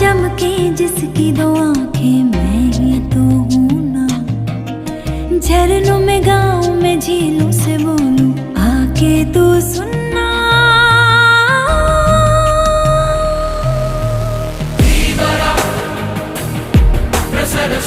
चमके जिसकी दो आंखें, मैं ही तो हूँ ना। झरनों में गाँव में झीलों से बोलूं, आके तू सुनना। Libera, preserve